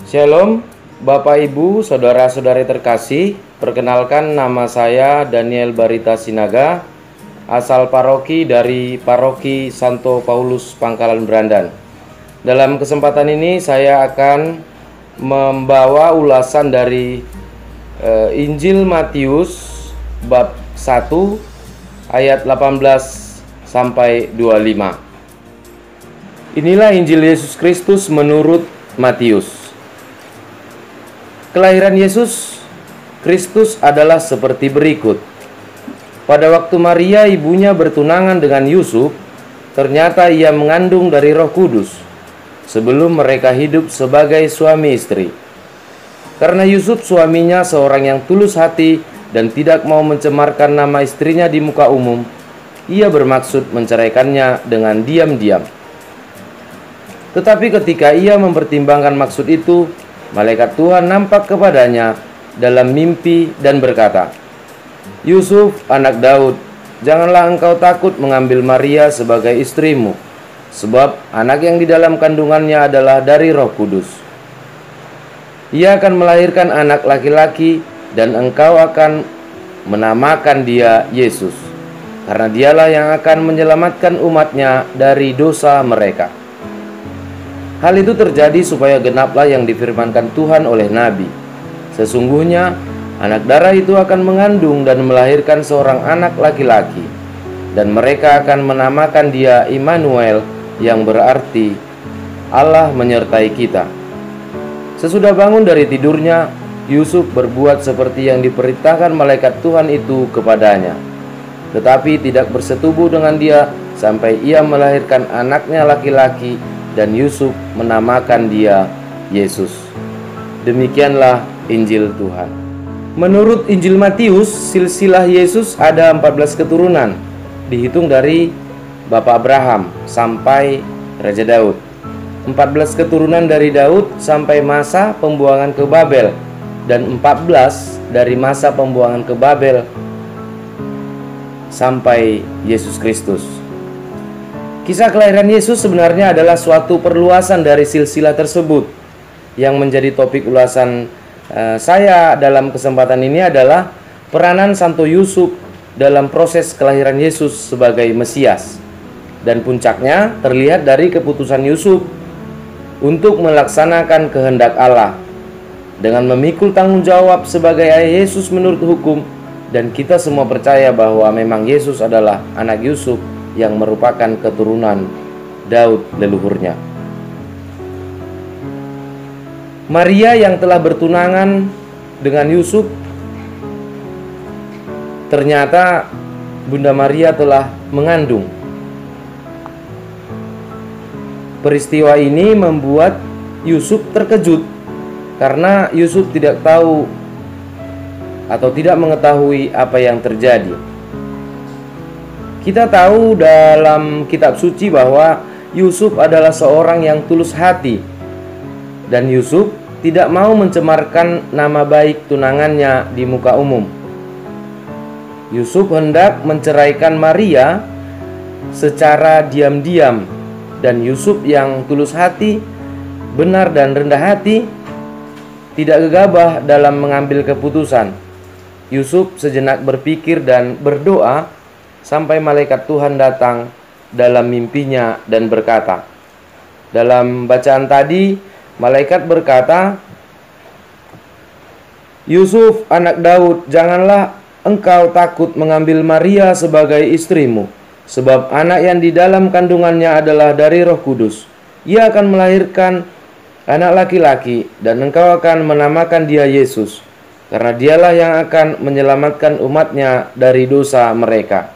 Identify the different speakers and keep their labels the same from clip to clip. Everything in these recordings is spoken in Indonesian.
Speaker 1: Shalom, Bapak Ibu, Saudara-saudari terkasih. Perkenalkan, nama saya Daniel Barita Sinaga, asal paroki dari Paroki Santo Paulus Pangkalan Brandan. Dalam kesempatan ini saya akan membawa ulasan dari Injil Matius bab 1 ayat 18 sampai 25. Inilah Injil Yesus Kristus menurut Matius. Kelahiran Yesus Kristus adalah seperti berikut. Pada waktu Maria ibunya bertunangan dengan Yusuf, ternyata ia mengandung dari Roh Kudus sebelum mereka hidup sebagai suami istri. Karena Yusuf suaminya seorang yang tulus hati dan tidak mau mencemarkan nama istrinya di muka umum, ia bermaksud menceraikannya dengan diam-diam. Tetapi ketika ia mempertimbangkan maksud itu, malaikat Tuhan nampak kepadanya dalam mimpi dan berkata, "Yusuf, anak Daud, janganlah engkau takut mengambil Maria sebagai istrimu, sebab anak yang di dalam kandungannya adalah dari Roh Kudus. Ia akan melahirkan anak laki-laki dan engkau akan menamakan dia Yesus, karena dialah yang akan menyelamatkan umatnya dari dosa mereka." Hal itu terjadi supaya genaplah yang difirmankan Tuhan oleh Nabi. Sesungguhnya anak darah itu akan mengandung dan melahirkan seorang anak laki-laki, dan mereka akan menamakan dia Immanuel, yang berarti Allah menyertai kita. Sesudah bangun dari tidurnya, Yusuf berbuat seperti yang diperintahkan malaikat Tuhan itu kepadanya, tetapi tidak bersetubuh dengan dia sampai ia melahirkan anaknya laki-laki, dan Yusuf menamakan dia Yesus. Demikianlah Injil Tuhan. Menurut Injil Matius, silsilah Yesus ada 14 keturunan, dihitung dari Bapak Abraham sampai Raja Daud. 14 keturunan dari Daud sampai masa pembuangan ke Babel, dan 14 dari masa pembuangan ke Babel sampai Yesus Kristus. Kisah kelahiran Yesus sebenarnya adalah suatu perluasan dari silsilah tersebut. Yang menjadi topik ulasan saya dalam kesempatan ini adalah peranan Santo Yusuf dalam proses kelahiran Yesus sebagai Mesias. Dan puncaknya terlihat dari keputusan Yusuf untuk melaksanakan kehendak Allah dengan memikul tanggung jawab sebagai ayah Yesus menurut hukum. Dan kita semua percaya bahwa memang Yesus adalah anak Yusuf yang merupakan keturunan Daud leluhurnya. Maria yang telah bertunangan dengan Yusuf, ternyata Bunda Maria telah mengandung. Peristiwa ini membuat Yusuf terkejut karena Yusuf tidak tahu atau tidak mengetahui apa yang terjadi. Kita tahu dalam kitab suci bahwa Yusuf adalah seorang yang tulus hati, dan Yusuf tidak mau mencemarkan nama baik tunangannya di muka umum. Yusuf hendak menceraikan Maria secara diam-diam, dan Yusuf yang tulus hati, benar dan rendah hati, tidak gegabah dalam mengambil keputusan. Yusuf sejenak berpikir dan berdoa sampai malaikat Tuhan datang dalam mimpinya dan berkata, dalam bacaan tadi, malaikat berkata, "Yusuf, anak Daud, janganlah engkau takut mengambil Maria sebagai istrimu, sebab anak yang di dalam kandungannya adalah dari Roh Kudus. Ia akan melahirkan anak laki-laki, dan engkau akan menamakan dia Yesus, karena dialah yang akan menyelamatkan umatnya dari dosa mereka."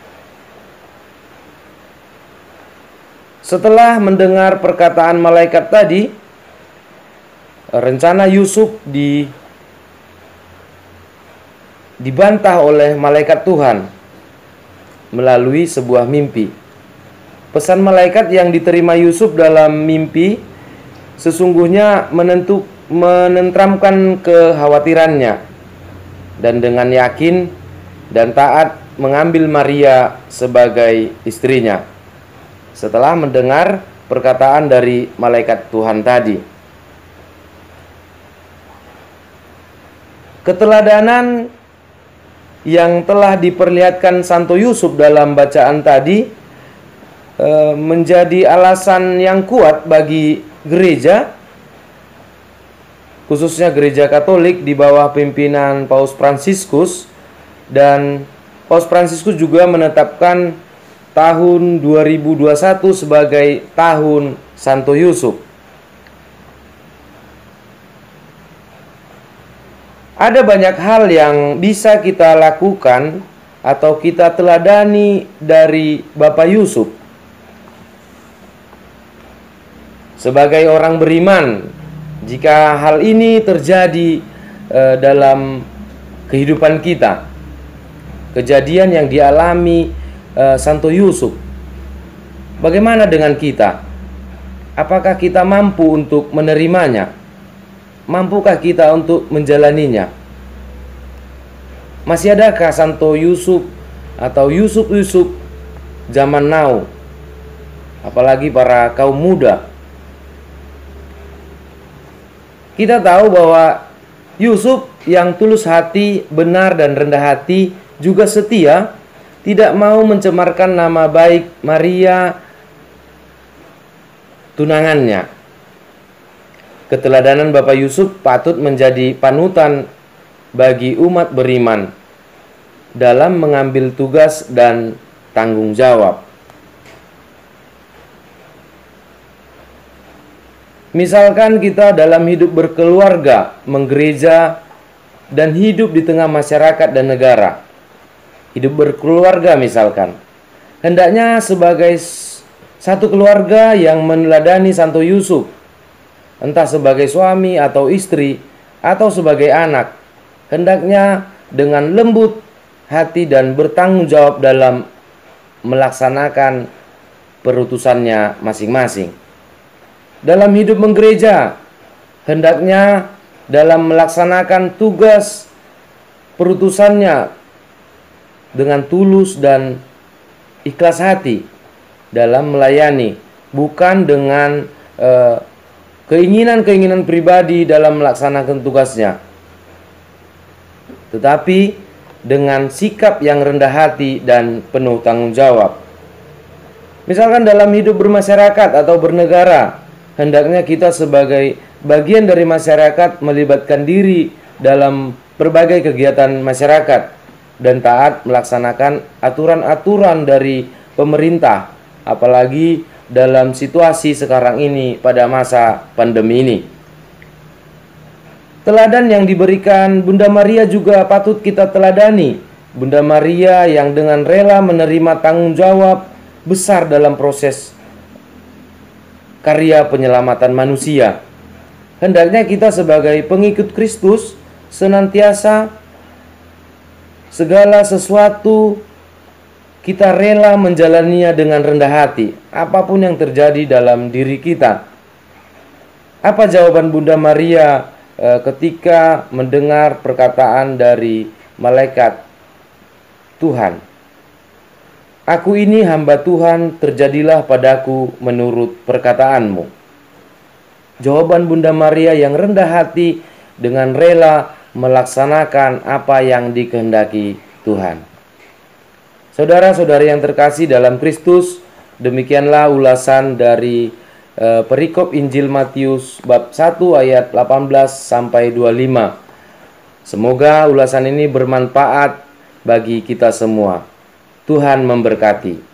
Speaker 1: Setelah mendengar perkataan malaikat tadi, rencana Yusuf dibantah oleh malaikat Tuhan melalui sebuah mimpi. Pesan malaikat yang diterima Yusuf dalam mimpi sesungguhnya menenteramkan kekhawatirannya, dan dengan yakin dan taat mengambil Maria sebagai istrinya setelah mendengar perkataan dari malaikat Tuhan tadi. Keteladanan yang telah diperlihatkan Santo Yusuf dalam bacaan tadi menjadi alasan yang kuat bagi gereja, khususnya gereja Katolik di bawah pimpinan Paus Fransiskus. Dan Paus Fransiskus juga menetapkan tahun 2021 sebagai tahun Santo Yusuf. Ada banyak hal yang bisa kita lakukan atau kita teladani dari Bapak Yusuf. Sebagai orang beriman, jika hal ini terjadi dalam kehidupan kita, kejadian yang dialami Santo Yusuf, bagaimana dengan kita? Apakah kita mampu untuk menerimanya? Mampukah kita untuk menjalaninya? Masih adakah Santo Yusuf atau Yusuf-Yusuf zaman now, apalagi para kaum muda? Kita tahu bahwa Yusuf yang tulus hati, benar dan rendah hati, juga setia, tidak mau mencemarkan nama baik Maria tunangannya. Keteladanan Bapak Yusuf patut menjadi panutan bagi umat beriman dalam mengambil tugas dan tanggung jawab. Misalkan kita dalam hidup berkeluarga, menggereja, dan hidup di tengah masyarakat dan negara. Hidup berkeluarga misalkan, hendaknya sebagai satu keluarga yang meneladani Santo Yusuf, entah sebagai suami atau istri, atau sebagai anak, hendaknya dengan lembut hati dan bertanggung jawab dalam melaksanakan perutusannya masing-masing. Dalam hidup menggereja, hendaknya dalam melaksanakan tugas perutusannya dengan tulus dan ikhlas hati dalam melayani, bukan dengan keinginan-keinginan pribadi dalam melaksanakan tugasnya, tetapi dengan sikap yang rendah hati dan penuh tanggung jawab. Misalkan dalam hidup bermasyarakat atau bernegara, hendaknya kita sebagai bagian dari masyarakat melibatkan diri dalam berbagai kegiatan masyarakat dan taat melaksanakan aturan-aturan dari pemerintah, apalagi dalam situasi sekarang ini pada masa pandemi ini. Teladan yang diberikan Bunda Maria juga patut kita teladani. Bunda Maria yang dengan rela menerima tanggung jawab besar dalam proses karya penyelamatan manusia. Hendaknya kita sebagai pengikut Kristus senantiasa segala sesuatu kita rela menjalaninya dengan rendah hati, apapun yang terjadi dalam diri kita. Apa jawaban Bunda Maria ketika mendengar perkataan dari malaikat Tuhan? Aku ini hamba Tuhan, terjadilah padaku menurut perkataanmu. Jawaban Bunda Maria yang rendah hati dengan rela melaksanakan apa yang dikehendaki Tuhan. Saudara-saudari yang terkasih dalam Kristus, demikianlah ulasan dari perikop Injil Matius bab 1 ayat 18 sampai 25. Semoga ulasan ini bermanfaat bagi kita semua. Tuhan memberkati.